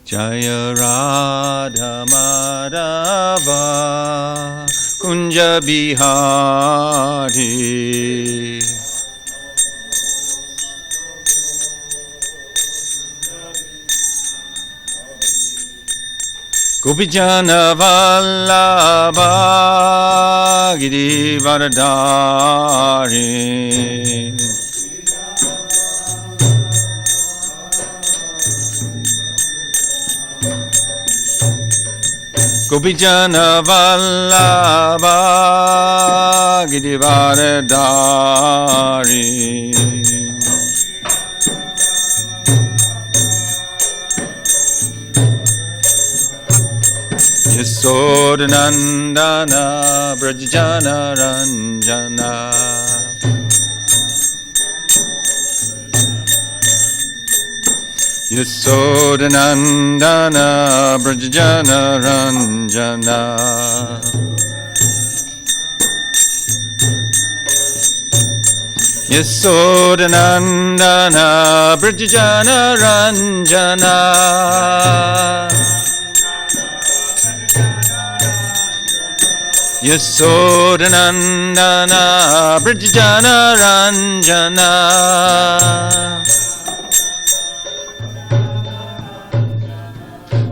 Jaya Radha Madhava Kunja Bihari. Gopijana Vallabha Girivardhari. Gopijana Vallabha Girivardhari. Yasodhanandana Brajana Ranjana. Yasodhanandana Brajana Ranjana. Yasodhanandana Brajana Ranjana. Yasodhanandana Brajana Ranjana.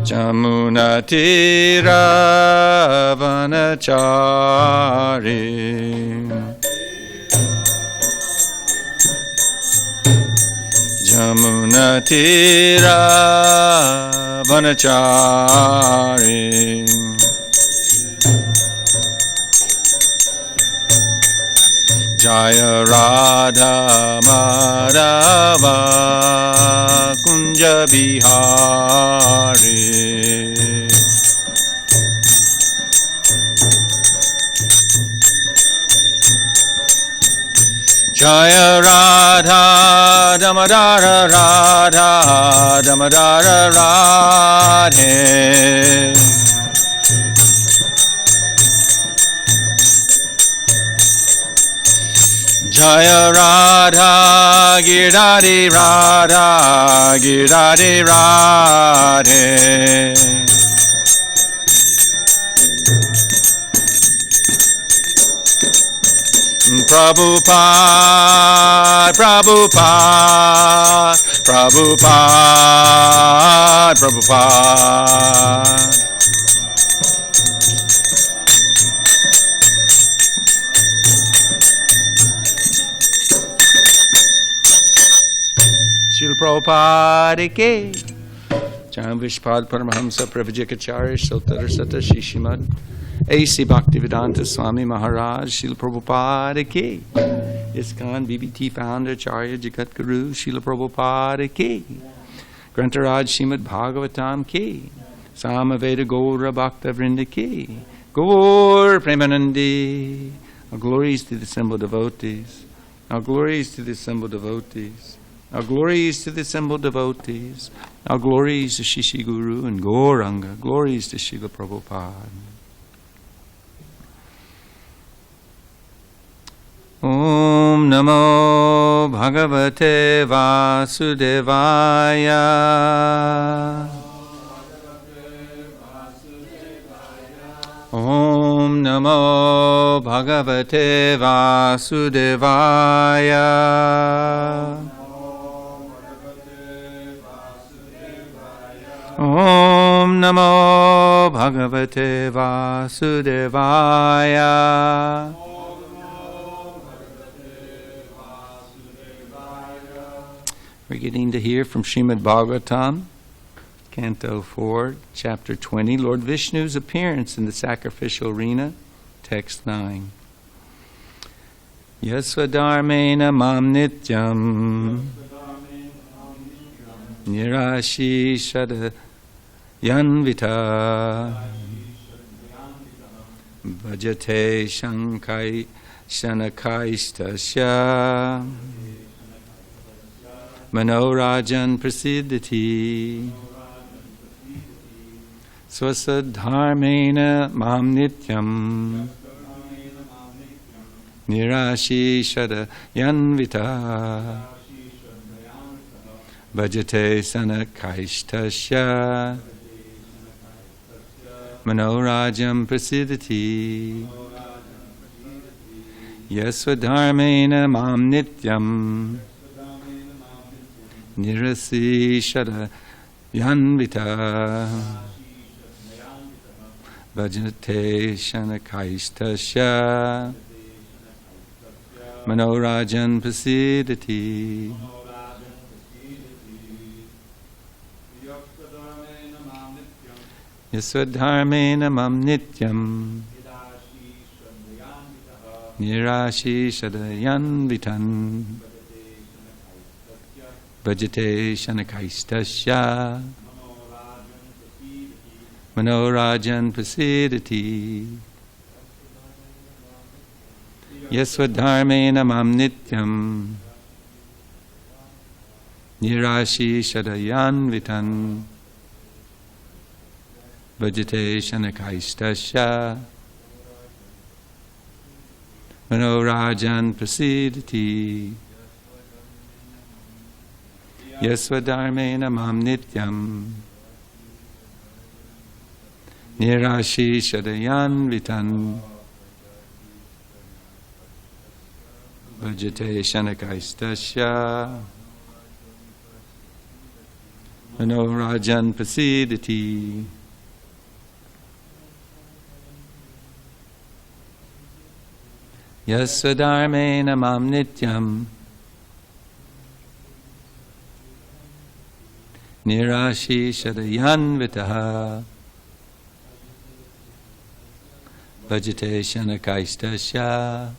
Jamuna Tira Vanachari. Jamuna Tira Vanachari. Jaya Radha Madhava Kunja Bihari. Jaya Radha Damadara Radha Damadara Radhe. Jaya Radha Girdhari Radha Girdhari Radhe. Prabhupada Prabhupada Prabhupada Prabhupada. Srila Prabhupada ki Jam Vishpad Paramahamsa Pravijikacharya Sotara Sata Shishimad A.C. Bhaktivedanta Swami Maharaj Srila Prabhupada ki ISKCON BBT Founder Acharya Jagat Guru Srila Prabhupada ki Grantaraj Srimad Bhagavatam ki Samaveda Gaura Bhakta Vrinda ki Gaur Premanandi. Our glories to the assembled devotees. Our glories to the assembled devotees. Our glories to the assembled devotees. Our glories to Shishi Guru and Gauranga. Glories to Srila Prabhupada. Om Namo Bhagavate Vasudevaya. Om Namo Bhagavate Vasudevaya. Om Namo Bhagavate Vasudevaya. We're getting to hear from Srimad Bhagavatam, Canto 4, Chapter 20, Lord Vishnu's appearance in the sacrificial arena, Text 9. Yasvadharmena mam nityam nirashi shada yanvita bhajate shankai shanakaistasya manorajan prasiddhati swasadharmena mam nityam Nirashishada yanvita bhajate sanakaishtasya manorajam prasidati yasvadharmena mam nityam nirashishada yanvita bhajate sanakaishtasya Manorajan prasidati Yaswadharmena mam nityam Nirashi shadayanvitan Bhajate shanakaistasya Manorajan prasidati Yaswadharmena mam nityam Nirashi shadayanvitan Bhajate shanakaistasya Manorajan prasidati Yaswadharmena mam nityam Nirashi shadayanvitan Bhajate shanakaistasya Manorajan prasidati Yaswadharmena mam nityam Nirashi shadayanvitaha Bhajate shanakaistasya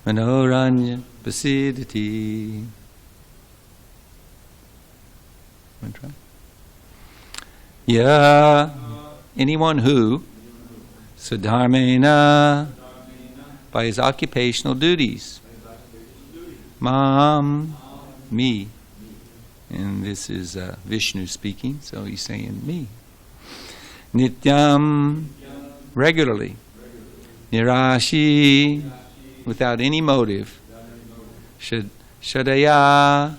Manoranya prasidati. Yeah, anyone who sadharmena, by his occupational duties, mam, me, and this is Vishnu speaking, so he's saying me. Nityam, regularly. Nirashi, without any motive. Shadaya,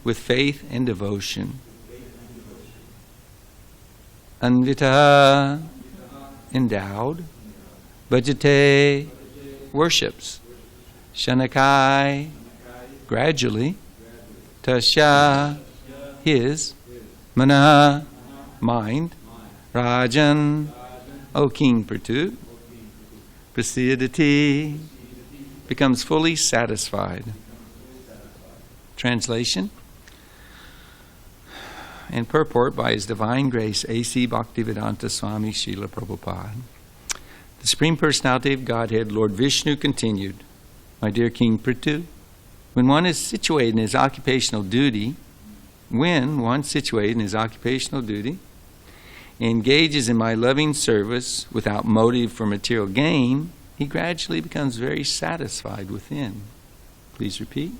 with faith and devotion. Anvita, endowed. Bhajate, worships. Shanakai, gradually. Tasya, his. Mana, mind. Rajan, O King Prithu. Prasidati, becomes fully satisfied. Translation and purport by His Divine Grace A.C. Bhaktivedanta Swami Srila Prabhupada. The Supreme Personality of Godhead, Lord Vishnu, continued, My dear King Prithu, when one is situated in his occupational duty, engages in my loving service without motive for material gain, he gradually becomes very satisfied within. Please repeat.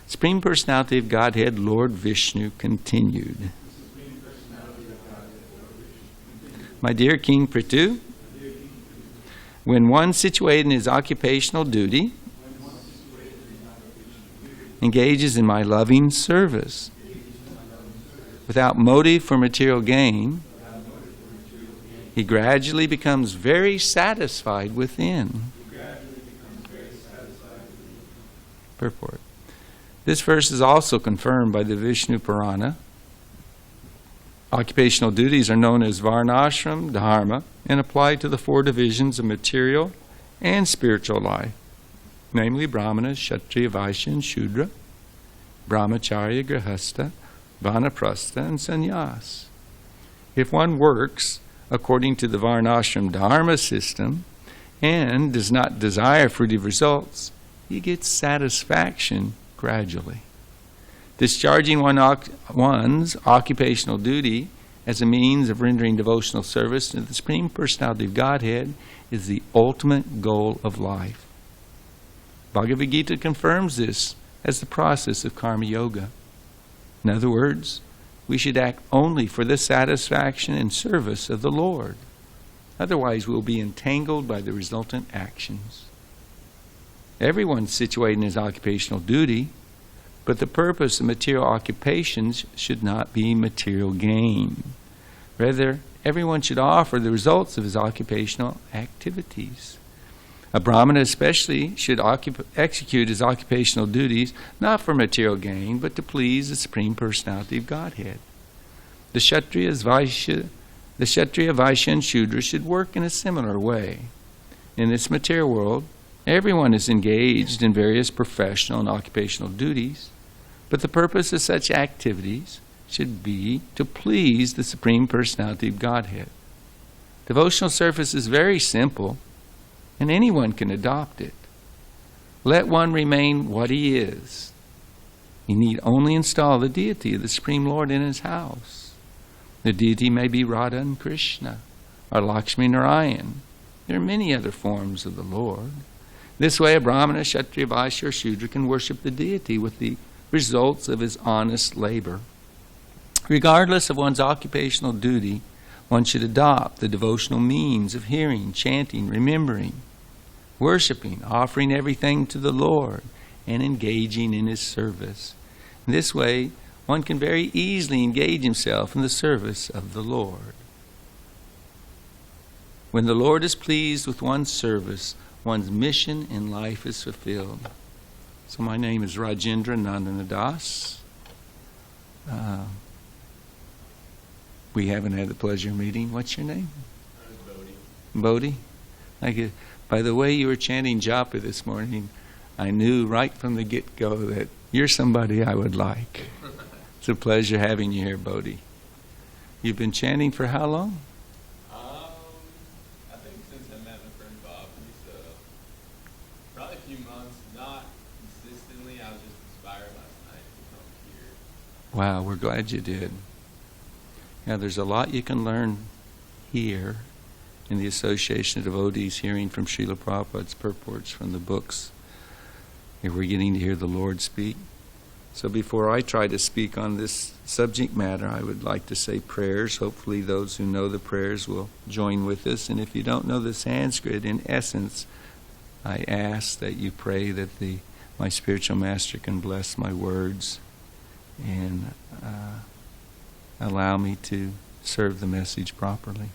Supreme Personality of Godhead, Lord Vishnu, continued. My dear King Prithu, when one situated in his occupational duty engages in my loving service without motive for material gain, he gradually becomes very satisfied within. Purport. This verse is also confirmed by the Vishnu Purana. Occupational duties are known as varnashram dharma and apply to the four divisions of material and spiritual life, namely Brahmana, Kshatriya, Vaishya, and Shudra, Brahmacharya, Grihastha, Vanaprastha, and Sannyas. If one works according to the varnashram dharma system and does not desire fruitive results, he gets satisfaction gradually. Discharging one's occupational duty as a means of rendering devotional service to the Supreme Personality of Godhead is the ultimate goal of life. Bhagavad Gita confirms this as the process of karma yoga. In other words, we should act only for the satisfaction and service of the Lord. Otherwise, we'll be entangled by the resultant actions. Everyone's situated in his occupational duty, but the purpose of material occupations should not be material gain. Rather, everyone should offer the results of his occupational activities. A Brahmana especially should execute his occupational duties not for material gain, but to please the Supreme Personality of Godhead. The Kshatriya, Vaishya, and Shudra should work in a similar way. In this material world, everyone is engaged in various professional and occupational duties, but the purpose of such activities should be to please the Supreme Personality of Godhead. Devotional service is very simple, and anyone can adopt it. Let one remain what he is. He need only install the deity of the Supreme Lord in his house. The deity may be Radha and Krishna, or Lakshmi Narayan. There are many other forms of the Lord. This way, a Brahmana, Kshatriya, Vaishya, or Shudra can worship the deity with the results of his honest labor. Regardless of one's occupational duty, one should adopt the devotional means of hearing, chanting, remembering, worshiping, offering everything to the Lord, and engaging in his service. In this way, one can very easily engage himself in the service of the Lord. When the Lord is pleased with one's service, one's mission in life is fulfilled. So my name is Rajendranandana Dasa. We haven't had the pleasure of meeting. What's your name? Bodhi. By the way you were chanting japa this morning, I knew right from the get-go that you're somebody I would like. It's a pleasure having you here, Bodhi. You've been chanting for how long? I think since I met my friend Bob, so probably a few months, not consistently. I was just inspired last night to come here. Wow, we're glad you did. Now, there's a lot you can learn here in the Association of Devotees, hearing from Srila Prabhupada's purports from the books. Here we're getting to hear the Lord speak. So before I try to speak on this subject matter, I would like to say prayers. Hopefully those who know the prayers will join with us. And if you don't know the Sanskrit, in essence, I ask that you pray that my spiritual master can bless my words and allow me to serve the message properly.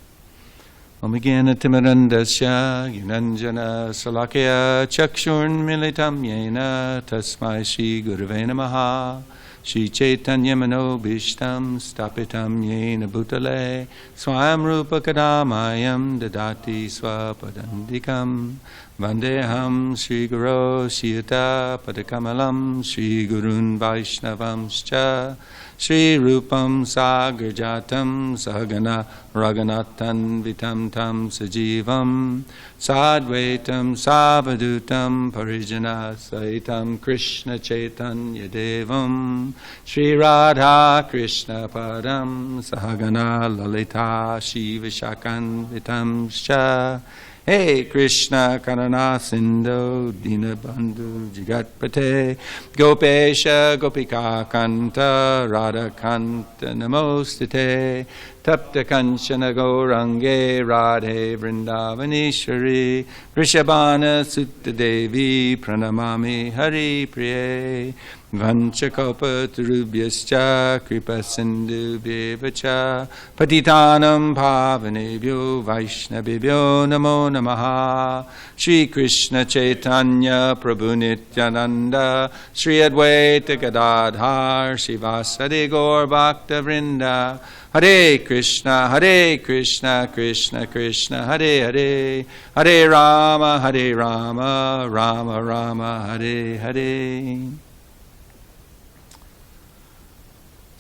Omigena timarandasya yunanjana salakya chakshurn militam yena tasmai shri gurave namaha shri chaitanya manobishtam stapitam yena bhutale swayam rupa kadamayam dadati swapadandikam vandeham shri guru siyata padakamalam shri gurun vaishnavamscha Shri Rupam Sagarjatam Sahagana Raganatan Vitam Tam Sajivam Sadvaitam Savadutam Parijana Saitam Krishna Chaitanya Devam Shri Radha Krishna Padam Sahagana Lalita Shiva Shakan Vitam Sha Hey Krishna Karana Sindhu Dinabandhu Jagatpate Gopesha Gopika Kanta Radha Kanta Namostate Tapta Kanchana Gaurange Radhe Vrindavaneshwari Rishabhana Sutta Devi Pranamami Hari Priye Vanchakopa Turubhyascha Kripa Sindhu Bevacha Patitanam Bhavanebhyo Vaishnavibhyo Namo Namaha Shri Krishna Chaitanya Prabhu Nityananda Shri Advaita Gadadhar Shivasadi Gaur Bhakta Vrinda Hare Krishna Krishna Krishna Hare Hare Hare Rama Rama Rama Hare Hare.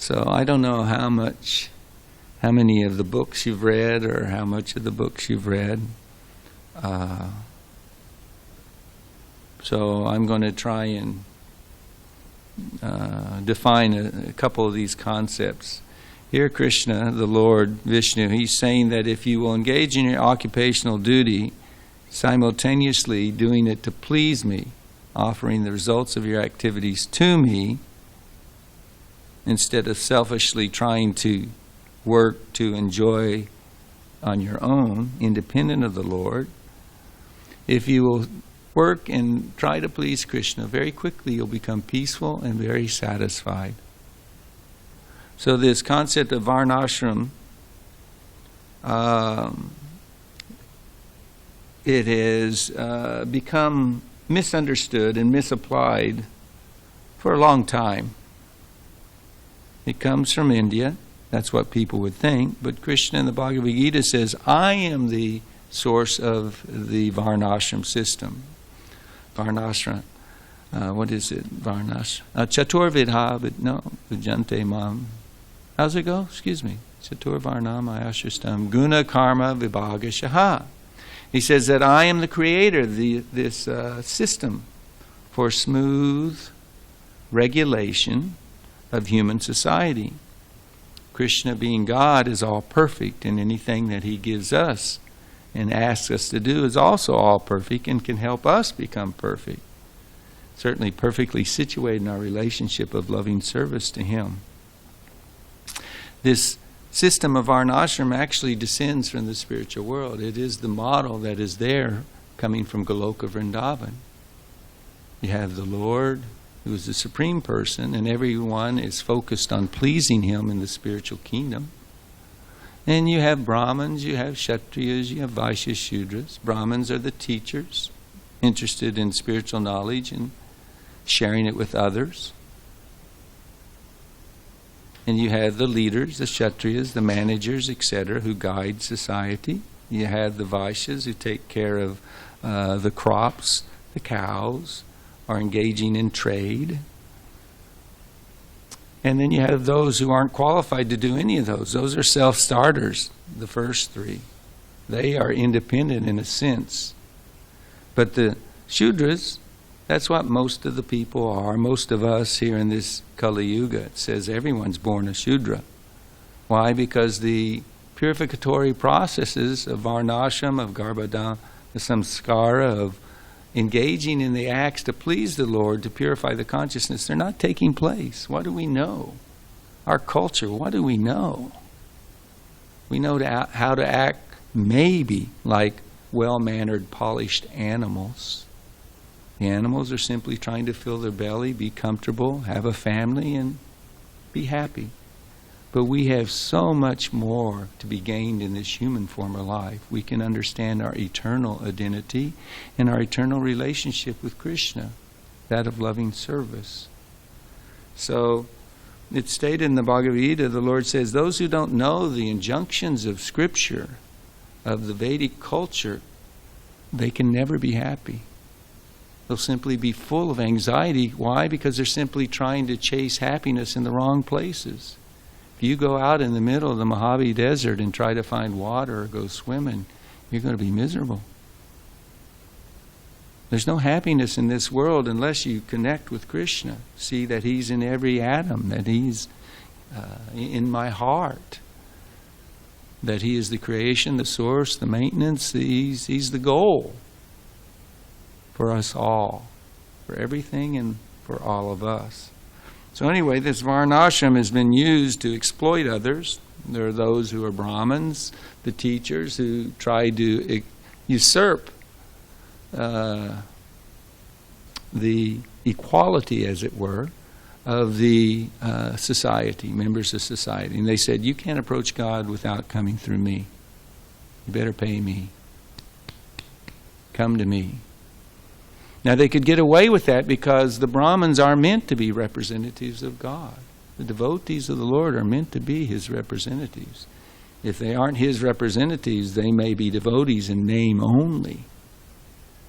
So I don't know how many of the books you've read or how much of the books you've read. So I'm going to try and define a couple of these concepts. Here Krishna, the Lord Vishnu, he's saying that if you will engage in your occupational duty, simultaneously doing it to please me, offering the results of your activities to me, instead of selfishly trying to work to enjoy on your own, independent of the Lord, if you will work and try to please Krishna, very quickly you'll become peaceful and very satisfied. So this concept of varnashram, it has become misunderstood and misapplied for a long time. It comes from India. That's what people would think. But Krishna in the Bhagavad Gita says, I am the source of the varnashram system. Varnashram. What is it? Varnash. Chaturvidha, but no, vijante mam. How's it go? Excuse me. Chatur varnam ayashustam guna karma vibhagashaha. He says that I am the creator of this system for smooth regulation of human society. Krishna, being God, is all perfect, and anything that he gives us and asks us to do is also all perfect and can help us become perfect. Certainly perfectly situated in our relationship of loving service to him. This system of varnashram actually descends from the spiritual world. It is the model that is there coming from Goloka Vrindavan. You have the Lord, who is the supreme person, and everyone is focused on pleasing him in the spiritual kingdom. And you have Brahmins, you have Kshatriyas, you have Vaishyas, Shudras. Brahmins are the teachers, interested in spiritual knowledge and sharing it with others. And you have the leaders, the Kshatriyas, the managers, etc., who guide society. You have the Vaishyas, who take care of the crops, the cows, are engaging in trade. And then you have those who aren't qualified to do any of those. Those are self-starters, the first three. They are independent in a sense. But the Shudras, that's what most of the people are. Most of us here in this Kali Yuga, it says everyone's born a Shudra. Why? Because the purificatory processes of varnashram, of garbhadana, the samskara, of engaging in the acts to please the Lord, to purify the consciousness, they're not taking place. What do we know? Our culture, what do we know? We know how to act maybe like well-mannered, polished animals. The animals are simply trying to fill their belly, be comfortable, have a family, and be happy. But we have so much more to be gained in this human form of life. We can understand our eternal identity and our eternal relationship with Krishna, that of loving service. So, it's stated in the Bhagavad Gita, the Lord says, those who don't know the injunctions of Scripture, of the Vedic culture, they can never be happy. They'll simply be full of anxiety. Why? Because they're simply trying to chase happiness in the wrong places. If you go out in the middle of the Mojave Desert and try to find water or go swimming, you're going to be miserable. There's no happiness in this world unless you connect with Krishna. See that he's in every atom, that he's in my heart, that he is the creation, the source, the maintenance. He's the goal for us all, for everything and for all of us. So anyway, this varnashram has been used to exploit others. There are those who are Brahmins, the teachers, who try to usurp the equality, as it were, of the society, members of society. And they said, you can't approach God without coming through me. You better pay me. Come to me. Now they could get away with that because the Brahmins are meant to be representatives of God. The devotees of the Lord are meant to be his representatives. If they aren't his representatives, they may be devotees in name only.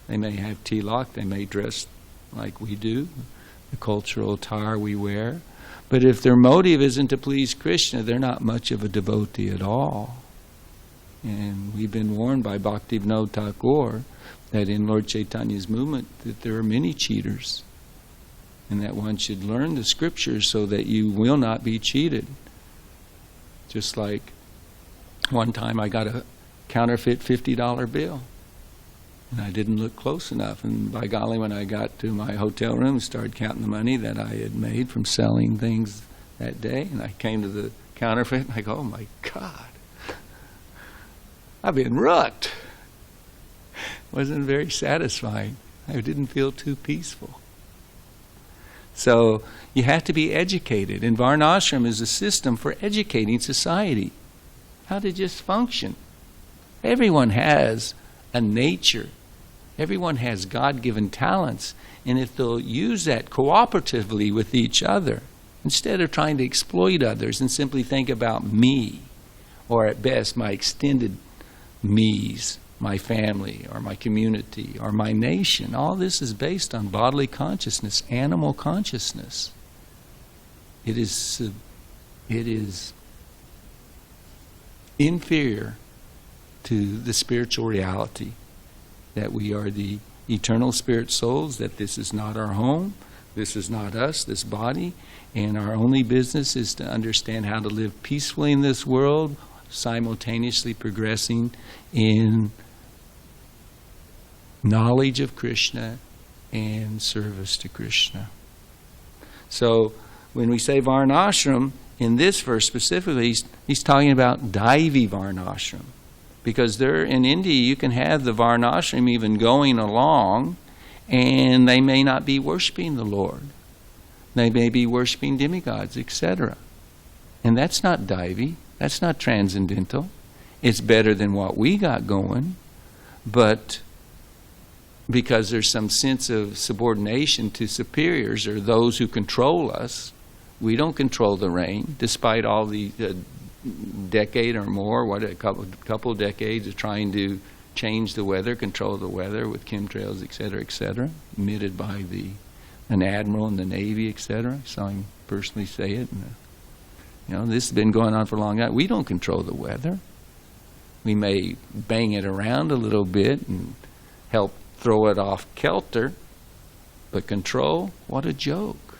They may have tilak, they may dress like we do, the cultural attire we wear. But if their motive isn't to please Krishna, they're not much of a devotee at all. And we've been warned by Bhaktivinoda Thakur that in Lord Chaitanya's movement that there are many cheaters, and that one should learn the scriptures so that you will not be cheated. Just like one time I got a counterfeit $50 bill, and I didn't look close enough, and by golly, when I got to my hotel room and started counting the money that I had made from selling things that day, and I came to the counterfeit, and I go, oh my God. I've been rooked. Wasn't very satisfying. I didn't feel too peaceful. So you have to be educated. And Varnashram is a system for educating society. How to just function. Everyone has a nature. Everyone has God-given talents. And if they'll use that cooperatively with each other, instead of trying to exploit others and simply think about me, or at best my extended me's, my family, or my community, or my nation. All this is based on bodily consciousness, animal consciousness. It is inferior to the spiritual reality that we are the eternal spirit souls, that this is not our home, this is not us, this body, and our only business is to understand how to live peacefully in this world, simultaneously progressing in knowledge of Krishna and service to Krishna. So when we say Varnashram, in this verse specifically, he's talking about Daivi Varnashram. Because there in India you can have the Varnashram even going along, and they may not be worshiping the Lord. They may be worshiping demigods, etc. And that's not Daivi. That's not transcendental. It's better than what we got going, but because there's some sense of subordination to superiors or those who control us, we don't control the rain, despite all the decade or more, a couple decades of trying to change the weather, control the weather with chemtrails, etc., emitted by an admiral in the Navy, etc. I saw him personally say it. And, this has been going on for a long time. We don't control the weather. We may bang it around a little bit and help throw it off kilter, but control, what a joke.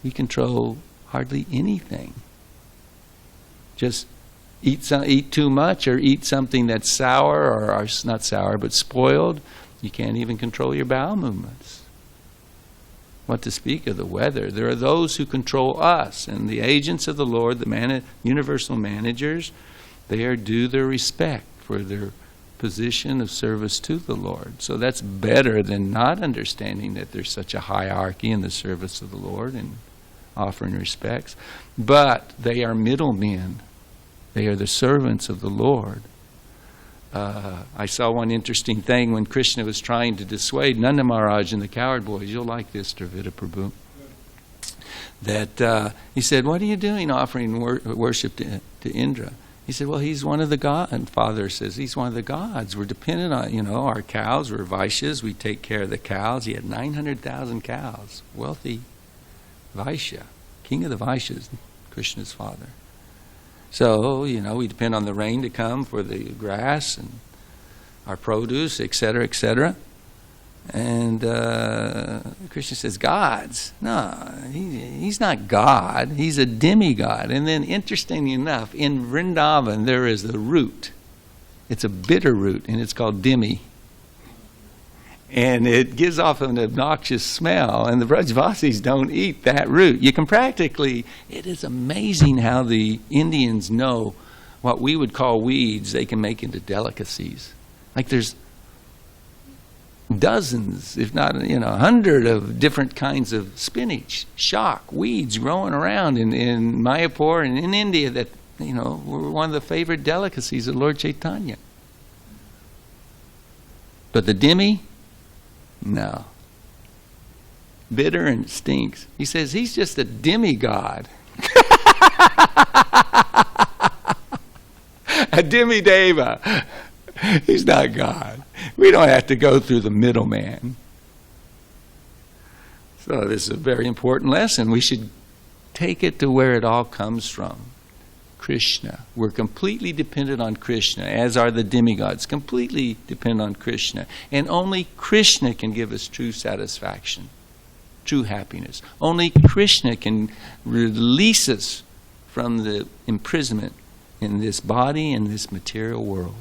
We control hardly anything. Just eat too much or eat something that's sour or not sour but spoiled. You can't even control your bowel movements. What to speak of the weather? There are those who control us, and the agents of the Lord, the universal managers, they are due their respect for their position of service to the Lord. So that's better than not understanding that there's such a hierarchy in the service of the Lord and offering respects. But they are middlemen. They are the servants of the Lord. I saw one interesting thing when Krishna was trying to dissuade Nanda Maharaj and the coward boys. You'll like this, Dravida Prabhu. That he said, "What are you doing offering worship to Indra?" He said, "Well, he's one of the gods." And Father says, "He's one of the gods. We're dependent on, our cows. We're Vaishyas. We take care of the cows." He had 900,000 cows. Wealthy Vaishya, king of the Vaishyas, Krishna's father. So, we depend on the rain to come for the grass and our produce, etc., etc. And Krishna says, gods? No, he's not God. He's a demigod. And then, interestingly enough, in Vrindavan, there is a root. It's a bitter root, and it's called demi. And it gives off an obnoxious smell, and the Brajvasis don't eat that root. You can practically, it is amazing how the Indians know what we would call weeds, they can make into delicacies. Like there's dozens, if not 100 of different kinds of spinach, shock, weeds growing around in Mayapur and in India that, were one of the favorite delicacies of Lord Chaitanya. But the demi, no. Bitter and stinks. He says he's just a demigod. A demideva. He's not God. We don't have to go through the middleman. So this is a very important lesson. We should take it to where it all comes from. Krishna. We're completely dependent on Krishna, as are the demigods, completely dependent on Krishna. And only Krishna can give us true satisfaction, true happiness. Only Krishna can release us from the imprisonment in this body and this material world.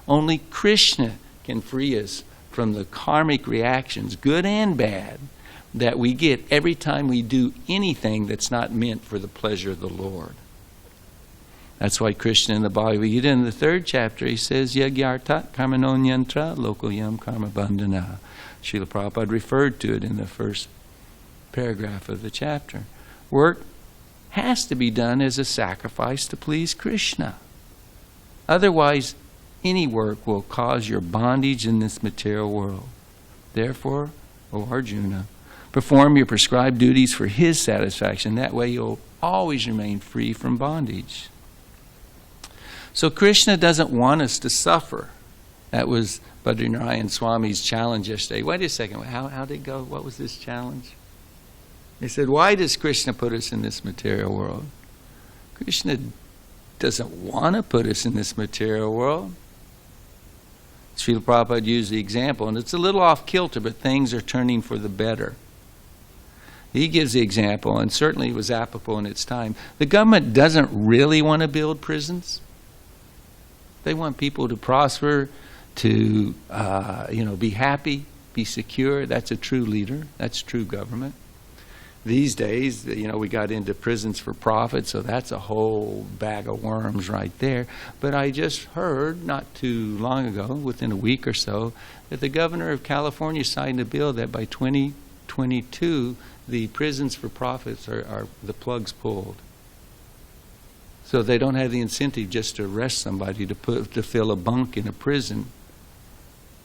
Only Krishna can free us from the karmic reactions, good and bad, that we get every time we do anything that's not meant for the pleasure of the Lord. That's why Krishna in the Bhagavad Gita in the 3rd chapter, he says, Yagyartat karmanonyantra lokoyam karma bandhana. Srila Prabhupada referred to it in the first paragraph of the chapter. Work has to be done as a sacrifice to please Krishna. Otherwise, any work will cause your bondage in this material world. Therefore, O Arjuna, perform your prescribed duties for his satisfaction. That way you'll always remain free from bondage. So Krishna doesn't want us to suffer. That was Badrinarayan Swami's challenge yesterday. Wait a second, how did it go? What was this challenge? They said, why does Krishna put us in this material world? Krishna doesn't want to put us in this material world. Srila Prabhupada used the example, and it's a little off kilter, but things are turning for the better. He gives the example, and certainly it was applicable in its time. The government doesn't really want to build prisons. They want people to prosper, to be happy, be secure. That's a true leader. That's true government. These days, we got into prisons for profit, so that's a whole bag of worms right there. But I just heard not too long ago, within a week or so, that the governor of California signed a bill that by 2022, the prisons for profits are the plugs pulled. So they don't have the incentive just to arrest somebody to fill a bunk in a prison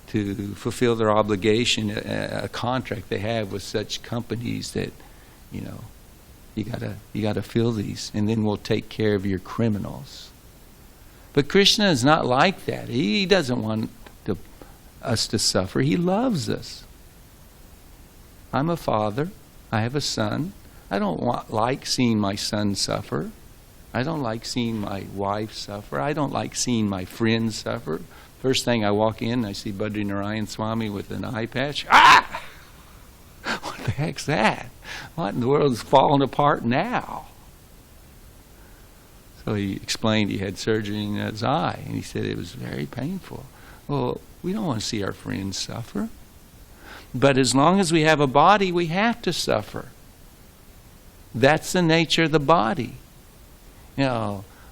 to fulfill their obligation, a contract they have with such companies that, you gotta fill these, and then we'll take care of your criminals. But Krishna is not like that. He doesn't want us to suffer. He loves us. I'm a father. I have a son. I don't like seeing my son suffer. I don't like seeing my wife suffer. I don't like seeing my friends suffer. First thing I walk in, I see Badrinarayan Swami with an eye patch. Ah! What the heck's that? What in the world is falling apart now? So he explained he had surgery in his eye, and he said it was very painful. Well, we don't want to see our friends suffer. But as long as we have a body, we have to suffer. That's the nature of the body.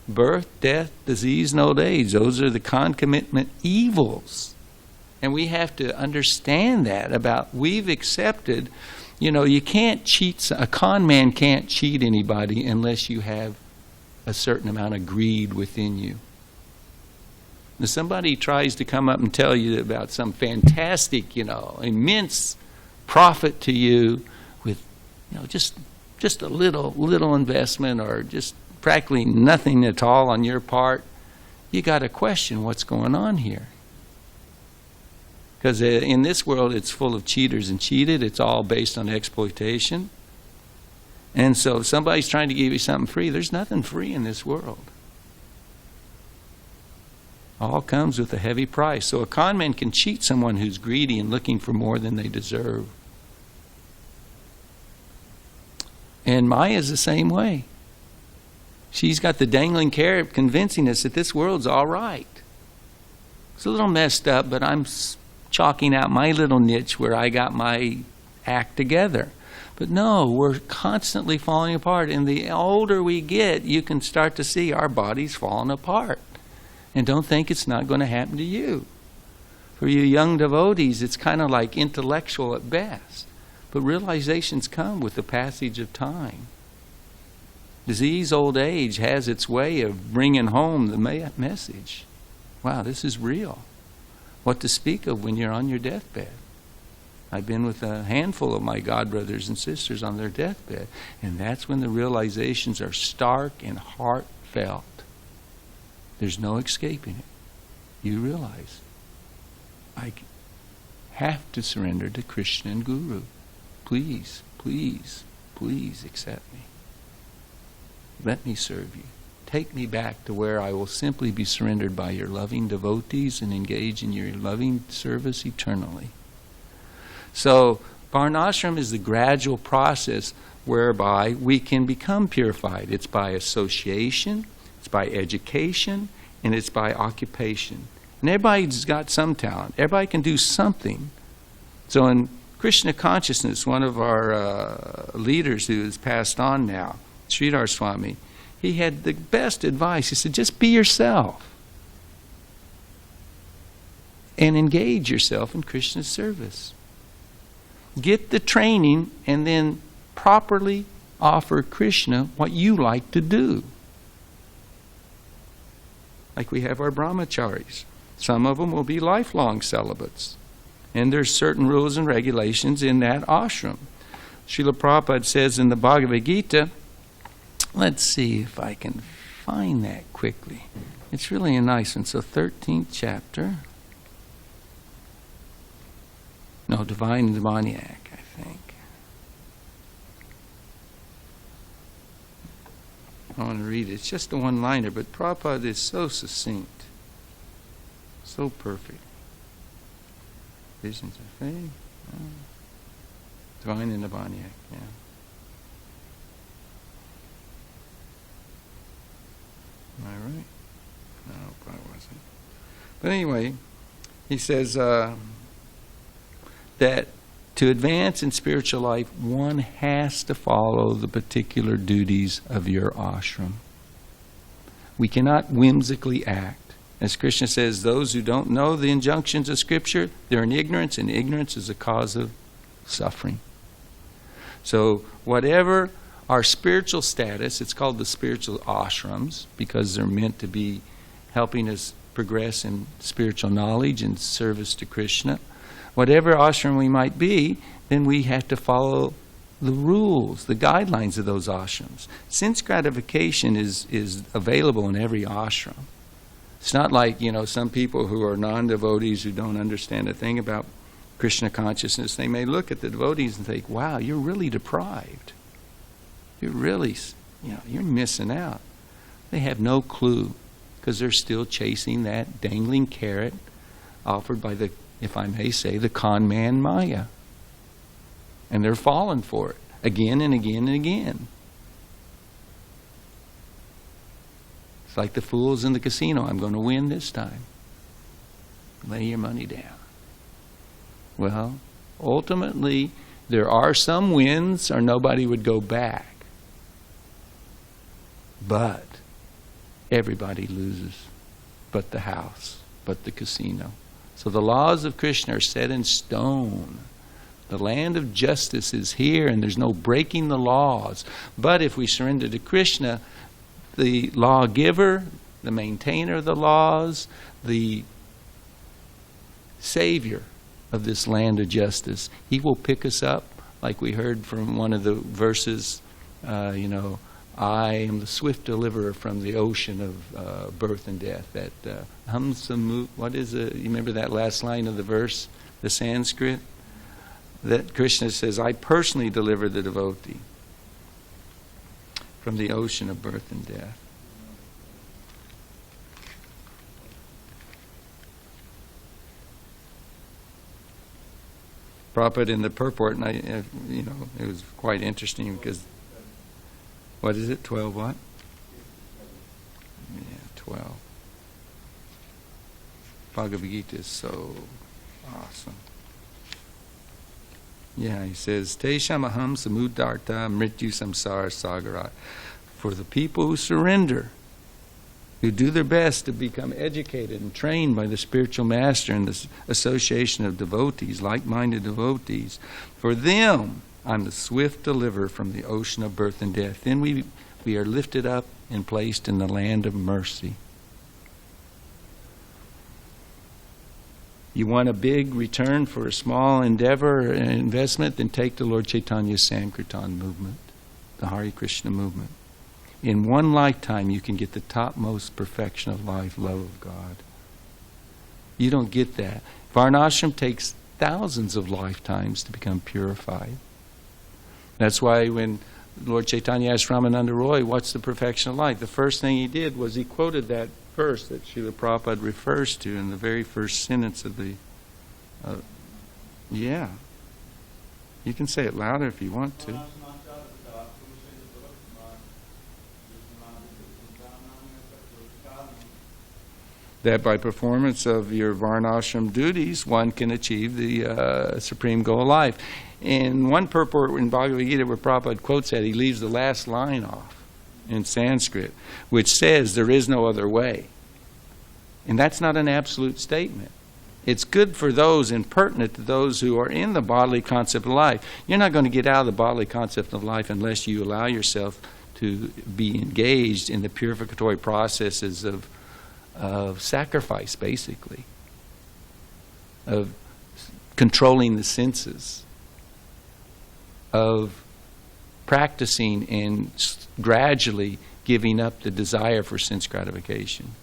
Birth, death, disease, and old age, those are the concomitant evils. And we have to understand that we've accepted, you can't cheat, a con man can't cheat anybody unless you have a certain amount of greed within you. If somebody tries to come up and tell you about some fantastic, immense profit to you with, just a little investment or just practically nothing at all on your part, you got to question what's going on here. Because in this world, it's full of cheaters and cheated. It's all based on exploitation. And so if somebody's trying to give you something free, there's nothing free in this world. All comes with a heavy price. So a con man can cheat someone who's greedy and looking for more than they deserve. And Maya's the same way. She's got the dangling carrot convincing us that this world's all right. It's a little messed up, but I'm chalking out my little niche where I got my act together. But no, we're constantly falling apart. And the older we get, you can start to see our bodies falling apart. And don't think it's not going to happen to you. For you young devotees, it's kind of like intellectual at best. But realizations come with the passage of time. Disease, old age has its way of bringing home the message. Wow, this is real. What to speak of when you're on your deathbed. I've been with a handful of my godbrothers and sisters on their deathbed, and that's when the realizations are stark and heartfelt. There's no escaping it. You realize, I have to surrender to Krishna and Guru. Please, please, please accept me. Let me serve you. Take me back to where I will simply be surrendered by your loving devotees and engage in your loving service eternally. So, Varnashram is the gradual process whereby we can become purified. It's by association, it's by education, and it's by occupation. And everybody's got some talent. Everybody can do something. So in Krishna consciousness, one of our leaders who has passed on now, Sridhar Swami, he had the best advice. He said, just be yourself and engage yourself in Krishna's service. Get the training and then properly offer Krishna what you like to do. Like we have our brahmacharis. Some of them will be lifelong celibates. And there's certain rules and regulations in that ashram. Srila Prabhupada says in the Bhagavad Gita, let's see if I can find that quickly. It's really a nice one. So 13th chapter. No, Divine and Demoniac, I think. I want to read it. It's just a one-liner, but Prabhupada is so succinct. So perfect. Visions of faith. Divine and Demoniac, yeah. Am I right? No, probably wasn't. But anyway, he says that to advance in spiritual life, one has to follow the particular duties of your ashram. We cannot whimsically act. As Krishna says, those who don't know the injunctions of Scripture, they're in ignorance, and ignorance is a cause of suffering. So whatever our spiritual status, it's called the spiritual ashrams, because they're meant to be helping us progress in spiritual knowledge and service to Krishna. Whatever ashram we might be, then we have to follow the rules, the guidelines of those ashrams. Sense gratification is available in every ashram. It's not like, some people who are non-devotees who don't understand a thing about Krishna consciousness. They may look at the devotees and think, wow, you're really deprived. You're really, you're missing out. They have no clue because they're still chasing that dangling carrot offered by the, if I may say, the con man Maya. And they're falling for it again and again and again. It's like the fools in the casino. I'm going to win this time. Lay your money down. Well, ultimately, there are some wins or nobody would go back. But everybody loses, but the house, but the casino. So the laws of Krishna are set in stone. The land of justice is here, and there's no breaking the laws. But if we surrender to Krishna, the lawgiver, the maintainer of the laws, the savior of this land of justice, he will pick us up, like we heard from one of the verses, I am the swift deliverer from the ocean of birth and death. That what is it? You remember that last line of the verse, the Sanskrit? That Krishna says, I personally deliver the devotee from the ocean of birth and death. Prabhupada in the purport, and it was quite interesting because, what is it, 12 what? Yeah, 12. Bhagavad Gita is so awesome. Yeah, he says, Tesham aham samudarta mrityu samsara sagarat. For the people who surrender, who do their best to become educated and trained by the spiritual master and the association of devotees, like-minded devotees, for them, I'm the swift deliverer from the ocean of birth and death. Then we are lifted up and placed in the land of mercy. You want a big return for a small endeavor or investment, then take the Lord Chaitanya's Sankirtan movement, the Hare Krishna movement. In one lifetime, you can get the topmost perfection of life, love of God. You don't get that. Varnashram takes thousands of lifetimes to become purified. That's why when Lord Chaitanya asked Ramananda Roy, what's the perfection of life? The first thing he did was he quoted that verse that Srila Prabhupada refers to in the very first sentence of the... yeah. You can say it louder if you want to. That by performance of your Varnashram duties, one can achieve the supreme goal of life. In one purport in Bhagavad Gita where Prabhupada quotes that, he leaves the last line off. in Sanskrit, which says there is no other way. And that's not an absolute statement. It's good for those and pertinent to those who are in the bodily concept of life. You're not going to get out of the bodily concept of life unless you allow yourself to be engaged in the purificatory processes of sacrifice, basically, of controlling the senses, of practicing and gradually giving up the desire for sense gratification.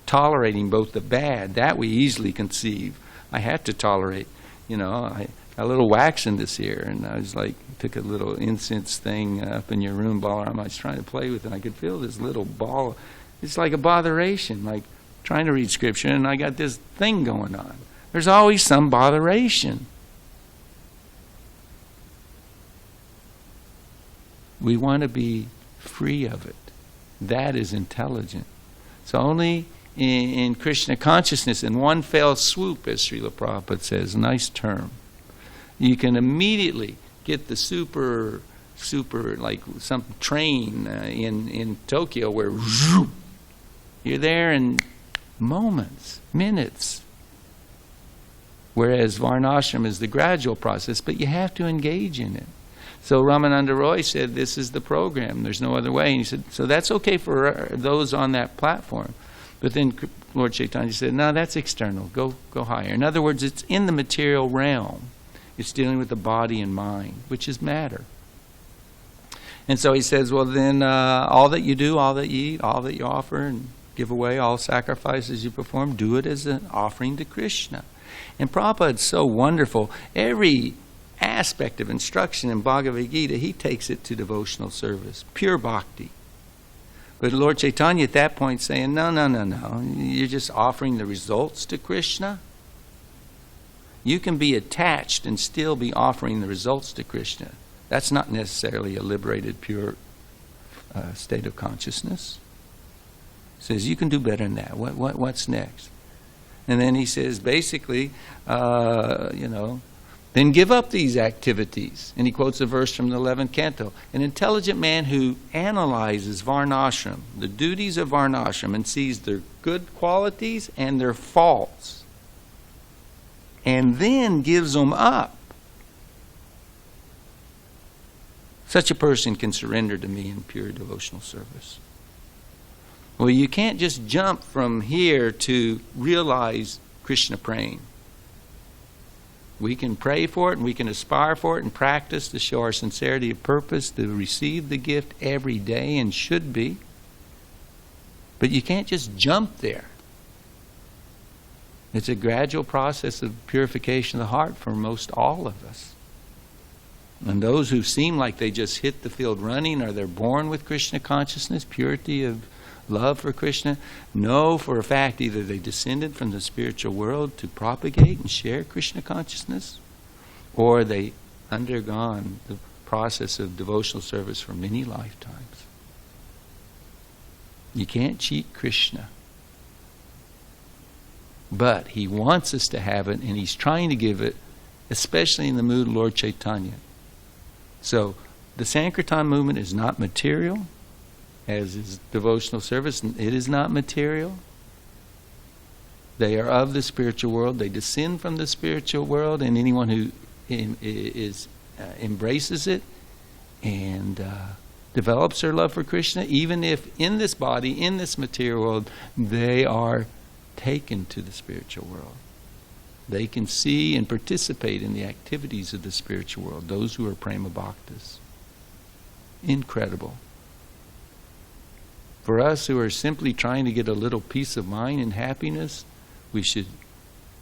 Tolerating both the bad, that we easily conceive. I had to tolerate, I got a little wax in this ear, and I was like, took a little incense thing up in your room, Balaram. I was trying to play with it, and I could feel this little ball. It's like a botheration, like trying to read scripture, and I got this thing going on. There's always some botheration. We want to be free of it. That is intelligent. So only in Krishna consciousness, in one fell swoop, as Srila Prabhupada says, nice term, you can immediately get the super, like some train in Tokyo where you're there in moments, minutes. Whereas Varnashram is the gradual process, but you have to engage in it. So Ramananda Roy said, this is the program. There's no other way. And he said, so that's okay for those on that platform. But then Lord Chaitanya said, no, that's external. Go higher. In other words, it's in the material realm. It's dealing with the body and mind, which is matter. And so he says, well, then all that you do, all that you eat, all that you offer and give away, all sacrifices you perform, do it as an offering to Krishna. And Prabhupada's so wonderful. Every aspect of instruction in Bhagavad Gita, he takes it to devotional service, pure bhakti. But Lord Chaitanya at that point saying, no. You're just offering the results to Krishna. You can be attached and still be offering the results to Krishna. That's not necessarily a liberated, pure state of consciousness. He says, you can do better than that. What's next? And then he says, basically, then give up these activities. And he quotes a verse from the 11th canto. An intelligent man who analyzes Varnashram, the duties of Varnashram, and sees their good qualities and their faults, and then gives them up, such a person can surrender to me in pure devotional service. Well, you can't just jump from here to realize Krishna praying. We can pray for it and we can aspire for it and practice to show our sincerity of purpose to receive the gift every day, and should be. But you can't just jump there. It's a gradual process of purification of the heart for most all of us. And those who seem like they just hit the field running, or they're born with Krishna consciousness, purity of love for Krishna, know for a fact either they descended from the spiritual world to propagate and share Krishna consciousness, or they undergone the process of devotional service for many lifetimes. You can't cheat Krishna. But he wants us to have it, and he's trying to give it, especially in the mood of Lord Chaitanya. So the Sankirtan movement is not material, as is devotional service. It is not material. They are of the spiritual world. They descend from the spiritual world, and anyone who embraces it and develops their love for Krishna, even if in this body, in this material world, they are taken to the spiritual world. They can see and participate in the activities of the spiritual world, those who are prema bhaktas. Incredible. For us who are simply trying to get a little peace of mind and happiness, we should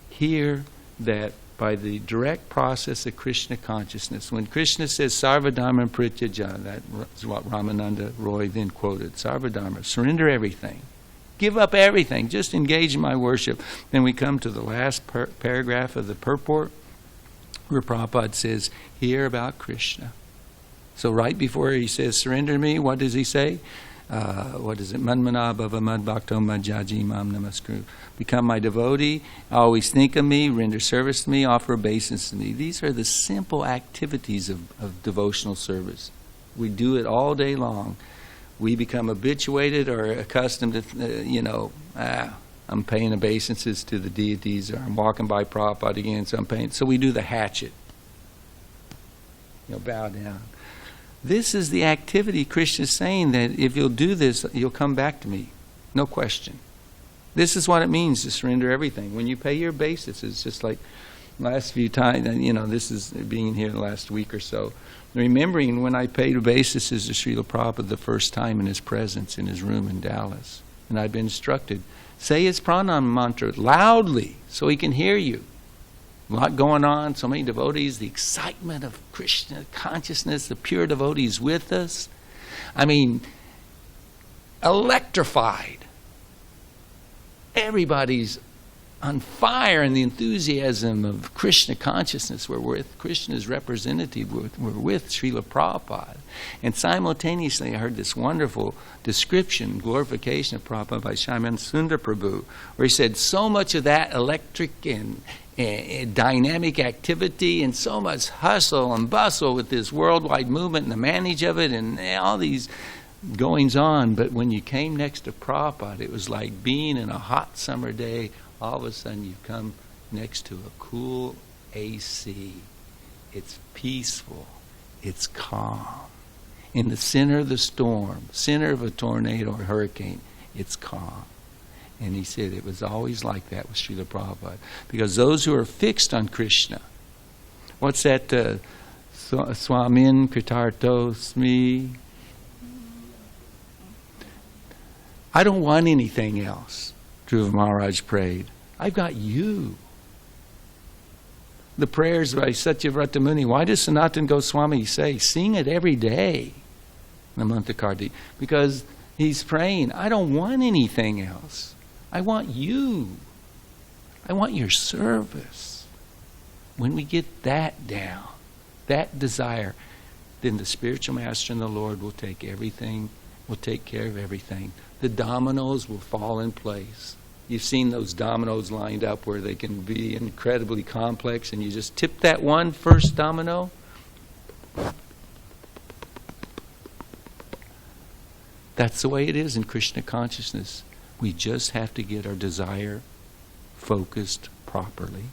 hear that by the direct process of Krishna consciousness, when Krishna says Sarvadharma Prityaja, that's what Ramananda Roy then quoted, Sarvadharma, surrender everything. Give up everything. Just engage in my worship. Then we come to the last paragraph of the purport, where Prabhupada says, hear about Krishna. So right before he says, surrender to me, what does he say? What is it? Manmana bhava madbhakto madhyaji mam namaskru. Become my devotee, always think of me, render service to me, offer obeisance to me. These are the simple activities of devotional service. We do it all day long. we become habituated or accustomed to, I'm paying obeisances to the deities, or I'm walking by Prabhupada again, so I'm paying. So we do the hatchet. Bow down. This is the activity Krishna is saying, that if you'll do this, you'll come back to me. No question. This is what it means to surrender everything. When you pay your obeisances, it's just like last few times, this is being here the last week or so. Remembering when I paid obeisances to Srila Prabhupada the first time in his presence in his room in Dallas. And I'd been instructed, say his pranam mantra loudly so he can hear you. A lot going on, so many devotees, the excitement of Krishna consciousness, the pure devotees with us. I mean, electrified. Everybody's on fire in the enthusiasm of Krishna consciousness. We're with Krishna's representative. We're with Srila Prabhupada. And simultaneously I heard this wonderful description, glorification of Prabhupada by Shyaman Sundar Prabhu, where he said so much of that electric and dynamic activity and so much hustle and bustle with this worldwide movement and the manage of it and all these goings on. But when you came next to Prabhupada, it was like being in a hot summer day. All of a sudden you come next to a cool AC. It's peaceful. It's calm. In the center of the storm, center of a tornado or hurricane, it's calm. And he said it was always like that with Srila Prabhupada. Because those who are fixed on Krishna, what's that? Swamin Kritartosmi. I don't want anything else. Dhruva Maharaj prayed, I've got you. The prayers by Satyavrata Muni, why does Sanatana Goswami say, sing it every day in the month of Kartik? Because he's praying, I don't want anything else. I want you. I want your service. When we get that down, that desire, then the spiritual master and the Lord will take everything, will take care of everything. The dominoes will fall in place. You've seen those dominoes lined up where they can be incredibly complex, and you just tip that one first domino. That's the way it is in Krishna consciousness. We just have to get our desire focused properly,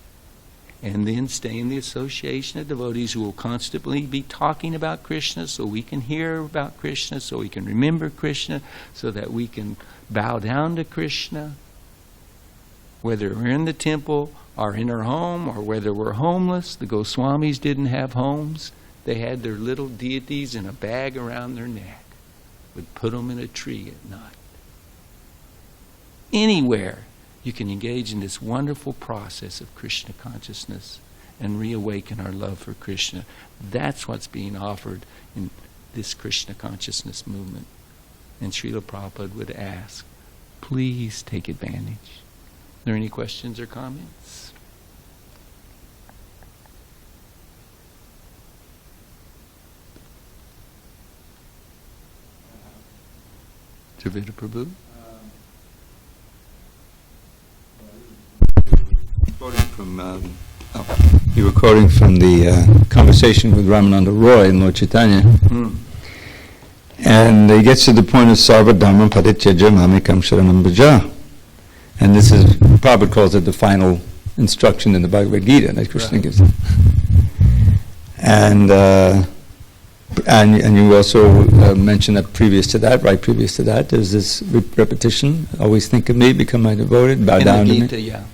and then stay in the association of devotees who will constantly be talking about Krishna, so we can hear about Krishna, so we can remember Krishna, so that we can bow down to Krishna. Whether we're in the temple or in our home, or whether we're homeless, the Goswamis didn't have homes. They had their little deities in a bag around their neck. Would put them in a tree at night. Anywhere you can engage in this wonderful process of Krishna consciousness and reawaken our love for Krishna. That's what's being offered in this Krishna consciousness movement. And Srila Prabhupada would ask, please take advantage. Are there any questions or comments? Javita Prabhu? You were quoting from the conversation with Ramananda Roy and Lord Chaitanya. And he gets to the point of Sarva Dhamma Parityaja Mamekam Sharanam Bhaja. And this is, Prabhupada calls it the final instruction in the Bhagavad Gita that Krishna gives him. And you also mentioned that previous to that, there's this repetition, always think of me, become my devoted, bow down to me. Yeah.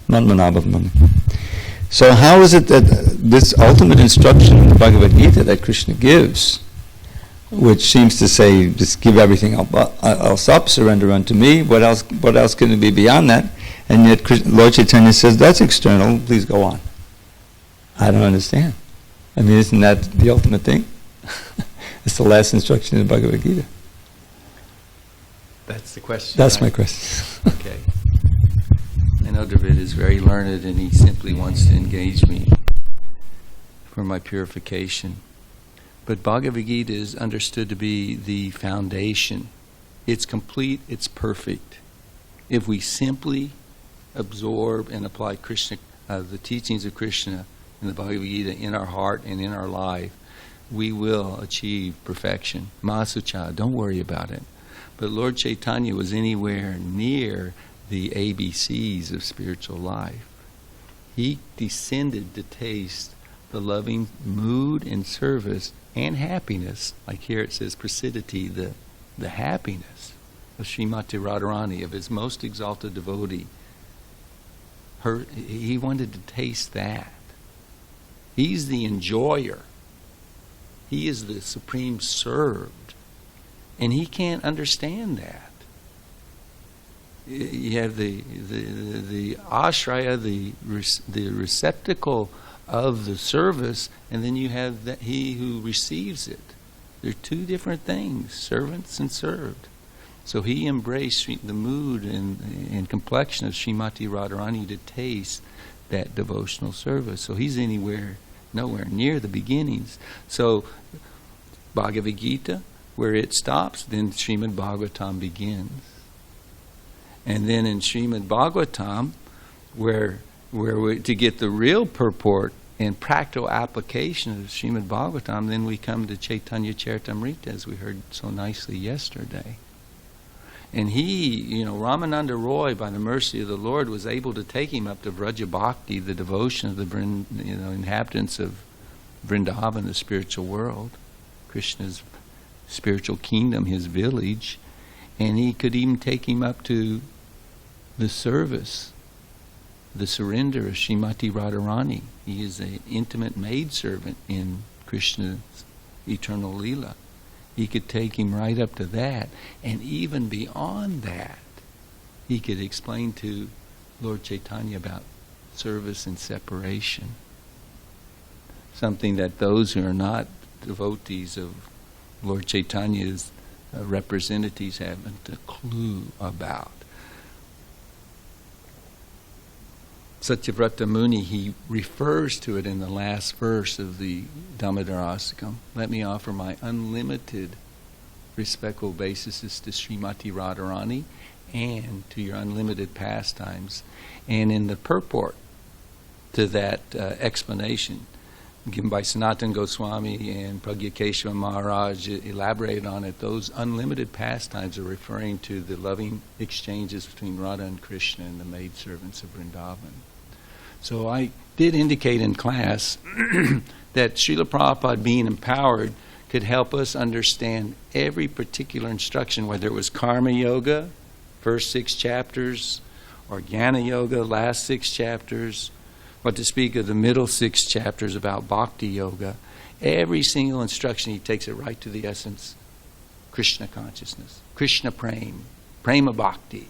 So how is it that this ultimate instruction in the Bhagavad Gita that Krishna gives, which seems to say, just give everything else up, surrender unto me, what else can it be beyond that? And yet Lord Chaitanya says, that's external, please go on. I don't understand. I mean, isn't that the ultimate thing? It's the last instruction in the Bhagavad Gita. That's the question. That's right? my question. Okay. I know David is very learned, and he simply wants to engage me for my purification. But Bhagavad Gita is understood to be the foundation. It's complete, it's perfect. If we simply absorb and apply Krishna, the teachings of Krishna in the Bhagavad Gita in our heart and in our life, we will achieve perfection. Masucha, don't worry about it. But Lord Chaitanya was anywhere near the ABCs of spiritual life. He descended to taste the loving mood and service and happiness. Like here it says Prasidhati, the happiness of Srimati Radharani, of his most exalted devotee. He wanted to taste that. He's the enjoyer. He is the supreme served. And he can't understand that. You have the ashraya, the receptacle of the service, and then you have he who receives it. They're two different things, servants and served. So he embraced the mood and complexion of Srimati Radharani to taste that devotional service. So he's nowhere near the beginnings. So Bhagavad Gita, where it stops, then Srimad Bhagavatam begins. And then in Srimad Bhagavatam, where to get the real purport and practical application of Srimad Bhagavatam, then we come to Chaitanya Charitamrita, as we heard so nicely yesterday. And he, Ramananda Roy, by the mercy of the Lord, was able to take him up to Vraja Bhakti, the devotion of the inhabitants of Vrindavan, the spiritual world, Krishna's spiritual kingdom, his village. And he could even take him up to the service, the surrender of Srimati Radharani. He is an intimate maidservant in Krishna's eternal Leela. He could take him right up to that. And even beyond that, he could explain to Lord Chaitanya about service and separation. Something that those who are not devotees of Lord Chaitanya's representatives haven't a clue about. Satyavrata Muni, he refers to it in the last verse of the Dhammadarasakam. Let me offer my unlimited respectful obeisances to Srimati Radharani and to your unlimited pastimes. And in the purport to that explanation, given by Sanatana Goswami and Pragyakeshava Maharaj, elaborated on it, those unlimited pastimes are referring to the loving exchanges between Radha and Krishna and the maidservants of Vrindavan. So I did indicate in class that Srila Prabhupada, being empowered, could help us understand every particular instruction, whether it was Karma Yoga, first 6 chapters, or Jnana Yoga, last 6 chapters, what to speak of the middle 6 chapters about Bhakti Yoga. Every single instruction, he takes it right to the essence. Krishna consciousness, Krishna Prema Bhakti.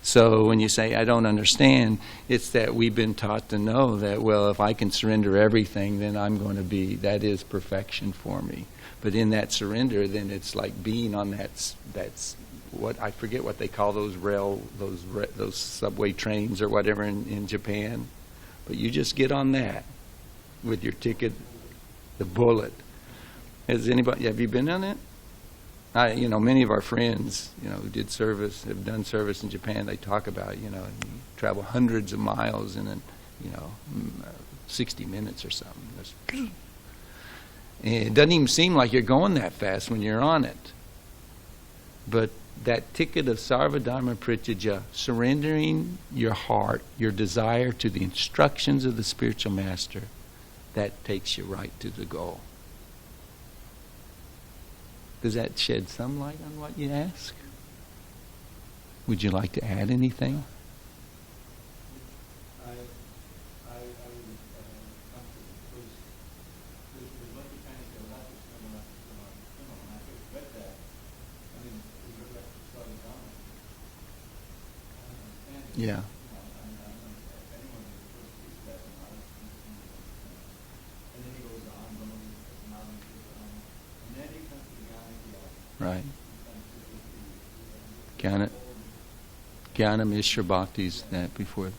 So when you say, I don't understand, it's that we've been taught to know that, well, if I can surrender everything, then I'm going to that is perfection for me. But in that surrender, then it's like being on that's what, I forget what they call those subway trains or whatever in Japan. But you just get on that with your ticket, the bullet. Have you been on it? Many of our friends, who did service, have done service in Japan, they talk about, you travel hundreds of miles in 60 minutes or something. And it doesn't even seem like you're going that fast when you're on it. But that ticket of Sarvadharma Prityaja, surrendering your heart, your desire to the instructions of the spiritual master, that takes you right to the goal. Does that shed some light on what you ask? Would you like to add anything? I would come to because what you're trying to say, not just similar, and I first read that, I mean, we read that to start with Dhamma. I don't understand it. Yeah. If anyone is supposed to teach that, and then he goes on, and then he comes to the Right. Jnana Mishra Bhakti's that before.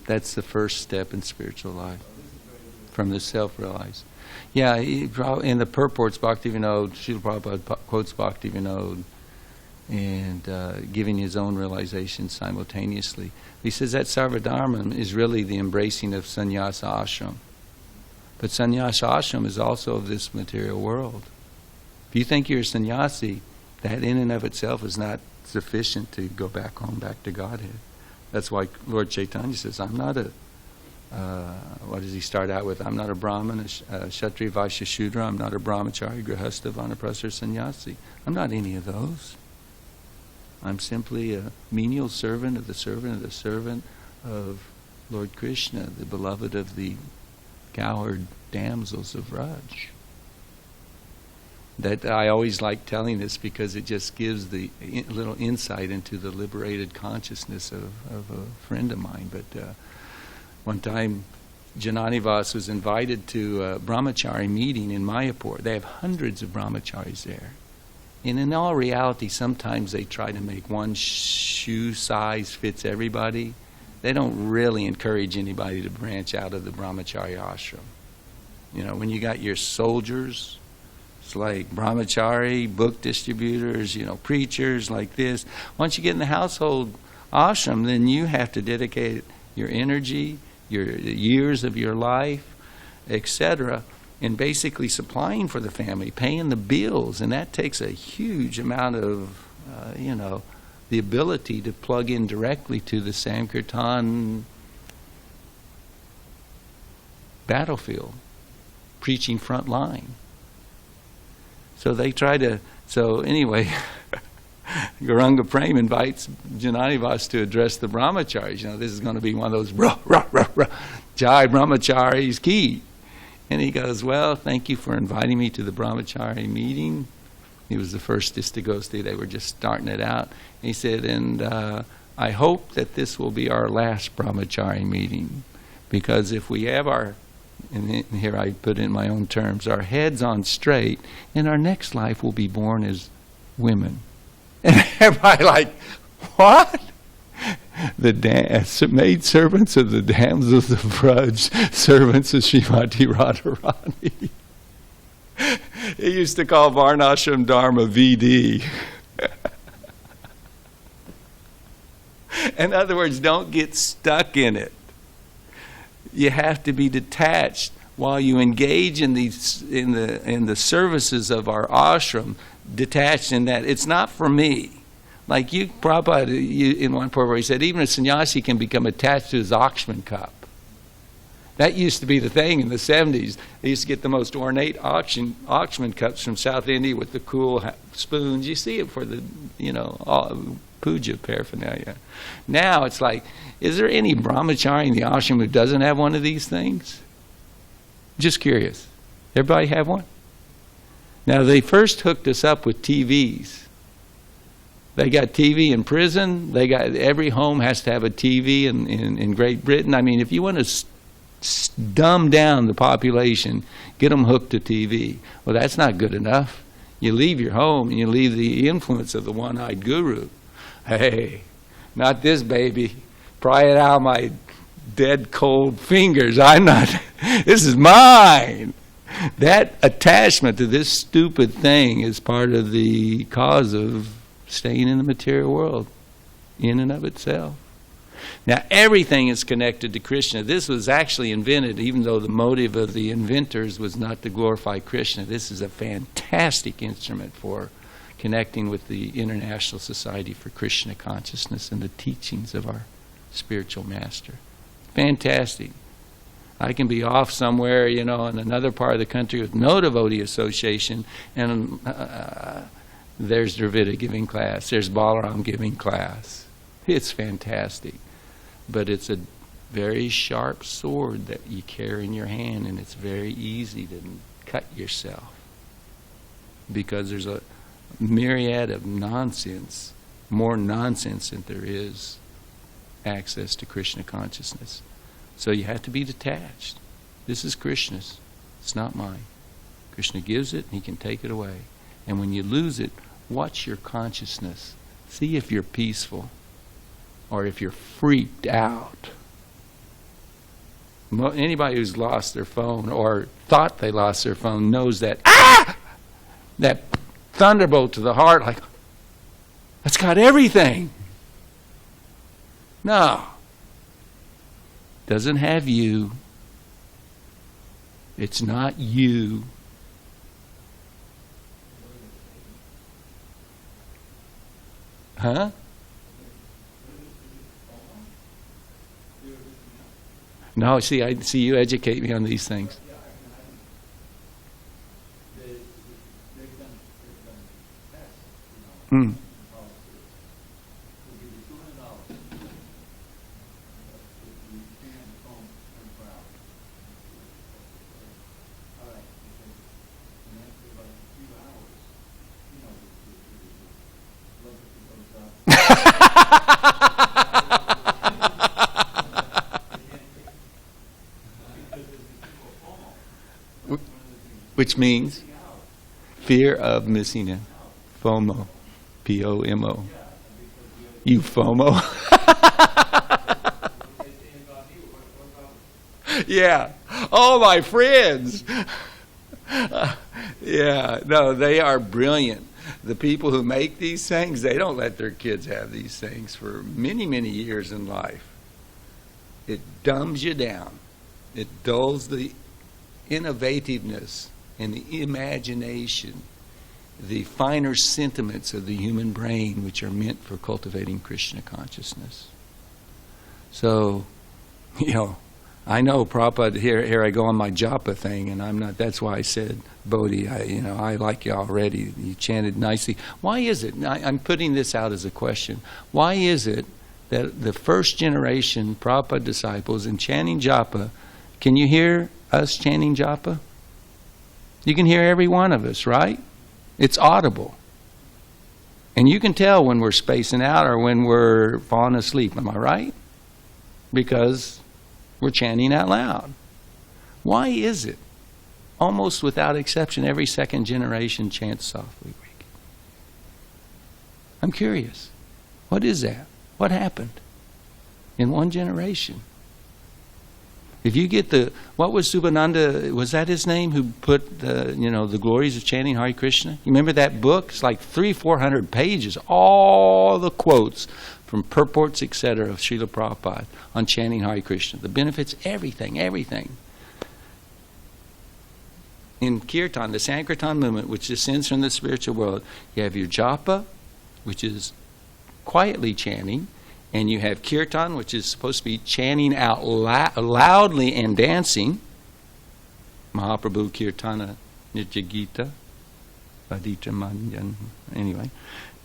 That's the first step in spiritual life. From the self-realized. Yeah, in the purports, Bhakti Vinod, Srila Prabhupada quotes Bhakti Vinod and giving his own realization simultaneously. He says that Sarvadharma is really the embracing of sannyasa ashram. But sannyasa ashram is also of this material world. If you think you're a sannyasi, that in and of itself is not sufficient to go back home, back to Godhead. That's why Lord Chaitanya says, I'm not a, what does he start out with? I'm not a Brahmin, a Kshatriya, Vaishya, Shudra. I'm not a Brahmachari, Grihastha, Vanaprastha, or Sannyasi. I'm not any of those. I'm simply a menial servant of the servant of the servant of Lord Krishna, the beloved of the cowherd damsels of Raj. That I always like telling this because it just gives the little insight into the liberated consciousness of a friend of mine. But one time, Jananivas was invited to a brahmachari meeting in Mayapur. They have hundreds of brahmacharis there. And in all reality, sometimes they try to make one shoe size fits everybody. They don't really encourage anybody to branch out of the brahmachari ashram. You know, when you got your soldiers, it's like brahmachari, book distributors, you know, preachers like this. Once you get in the household ashram, then you have to dedicate your energy, your years of your life, etc., in basically supplying for the family, paying the bills, and that takes a huge amount of, the ability to plug in directly to the Sankirtan battlefield, preaching front line. So they try to, anyway, Gauranga Prem invites Jananivas to address the brahmacharis. You know, this is going to be one of those, Jai brahmacharis ki. And he goes, well, thank you for inviting me to the brahmachari meeting. He was the first Istagosti. They were just starting it out. He said, and I hope that this will be our last brahmachari meeting. Because if we have our, and here I put in my own terms, our heads on straight, in our next life we'll be born as women. And everybody like, what? The maid servants of the damsels of Braj, servants of Srimati Radharani. He used to call Varnashram Dharma VD. In other words, don't get stuck in it. You have to be detached while you engage in these in the services of our ashram. Detached in that it's not for me. Like Prabhupada, in one part where he said, even a sannyasi can become attached to his Oxman cup. That used to be the thing in the 70s. They used to get the most ornate Oxman cups from South India with the cool spoons. You see it for the, puja paraphernalia. Now it's like, is there any brahmachari in the ashram who doesn't have one of these things? Just curious. Everybody have one? Now they first hooked us up with TVs. They got TV in prison. They got every home has to have a TV in Great Britain. I mean, if you want to dumb down the population, get them hooked to TV. Well, that's not good enough. You leave your home and you leave the influence of the one-eyed guru. Hey, not this baby. Pry it out of my dead cold fingers. This is mine. That attachment to this stupid thing is part of the cause of staying in the material world in and of itself. Now everything is connected to Krishna. This was actually invented, even though the motive of the inventors was not to glorify Krishna. This is a fantastic instrument for connecting with the International Society for Krishna Consciousness and the teachings of our spiritual master. Fantastic. I can be off somewhere, in another part of the country with no devotee association, and there's Dravida giving class, there's Balaram giving class. It's fantastic. But it's a very sharp sword that you carry in your hand, and it's very easy to cut yourself. Because there's a myriad of nonsense, more nonsense than there is access to Krishna consciousness. So you have to be detached. This is Krishna's. It's not mine. Krishna gives it, and he can take it away. And when you lose it, watch your consciousness. See if you're peaceful or if you're freaked out. Anybody who's lost their phone or thought they lost their phone knows that, that thunderbolt to the heart, like, that's got everything. No. Doesn't have you. It's not you. Huh? No, see, I see you educate me on these things. Hmm. Which means fear of missing it. FOMO. P-O-M-O. You FOMO. Yeah. Oh, my friends. Yeah. No, they are brilliant. The people who make these things, they don't let their kids have these things for many, many years in life. It dumbs you down. It dulls the innovativeness and the imagination, the finer sentiments of the human brain, which are meant for cultivating Krishna consciousness. So, I know Prabhupada, here I go on my japa thing, and I'm not, that's why I said, Bodhi, I like you already. You chanted nicely. Why is it, I'm putting this out as a question, why is it that the first generation Prabhupada disciples in chanting japa, can you hear us chanting japa? You can hear every one of us, right? It's audible. And you can tell when we're spacing out or when we're falling asleep, am I right? Because we're chanting out loud. Why is it, almost without exception, every second generation chants softly? I'm curious. What is that? What happened in one generation? If you get what was Subhananda, was that his name, who put the glories of chanting Hare Krishna? You remember that book? It's like 300-400 pages, all the quotes from purports, etc., of Srila Prabhupada on chanting Hare Krishna. The benefits, everything. In Kirtan, the Sankirtan movement, which descends from the spiritual world, you have your japa, which is quietly chanting, and you have Kirtan, which is supposed to be chanting out loudly and dancing. Mahaprabhu Kirtana Nitya Vadita Manjan. Anyway,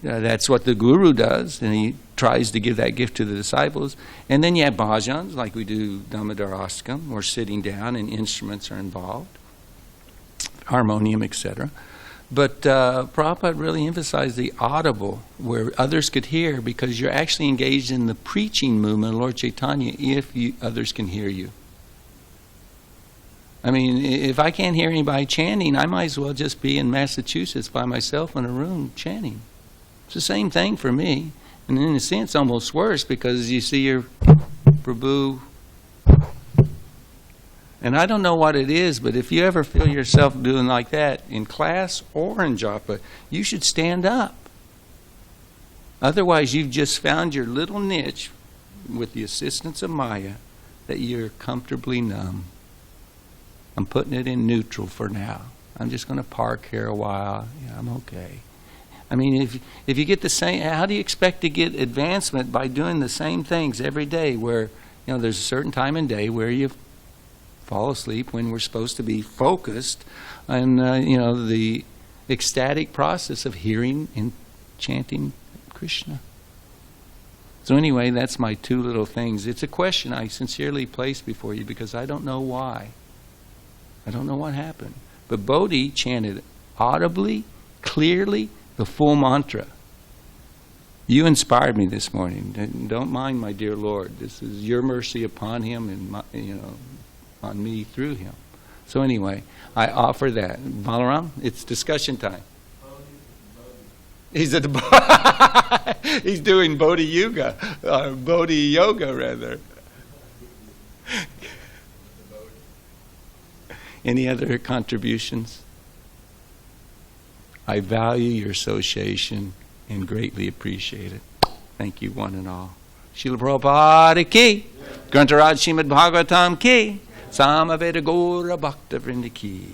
that's what the Guru does, and he tries to give that gift to the disciples. And then you have bhajans, like we do Damodarastakam, where sitting down and instruments are involved, harmonium, etc. But Prabhupada really emphasized the audible, where others could hear, because you're actually engaged in the preaching movement of Lord Chaitanya if others can hear you. I mean, if I can't hear anybody chanting, I might as well just be in Massachusetts by myself in a room chanting. It's the same thing for me. And in a sense, almost worse, because you see your Prabhu. And I don't know what it is, but if you ever feel yourself doing like that in class or in japa, you should stand up. Otherwise, you've just found your little niche with the assistance of Maya that you're comfortably numb. I'm putting it in neutral for now. I'm just going to park here a while. Yeah, I'm okay. I mean, if you get the same, how do you expect to get advancement by doing the same things every day, where there's a certain time in day where you fall asleep when we're supposed to be focused on the ecstatic process of hearing and chanting Krishna. So anyway, that's my two little things. It's a question I sincerely place before you, because I don't know why. I don't know what happened. But Bodhi chanted audibly, clearly, the full mantra. You inspired me this morning. Don't mind my dear Lord. This is your mercy upon him and on me through him. So anyway, I offer that. Balaram, it's discussion time. He's he's doing Bodhi Yoga, Bodhi Yoga rather. Any other contributions? I value your association and greatly appreciate it. Thank you, one and all. Srila Prabhupada ki, Grantaraj Srimad Bhagavatam ki, Samaveda Gora Bhakta Vrinda ki.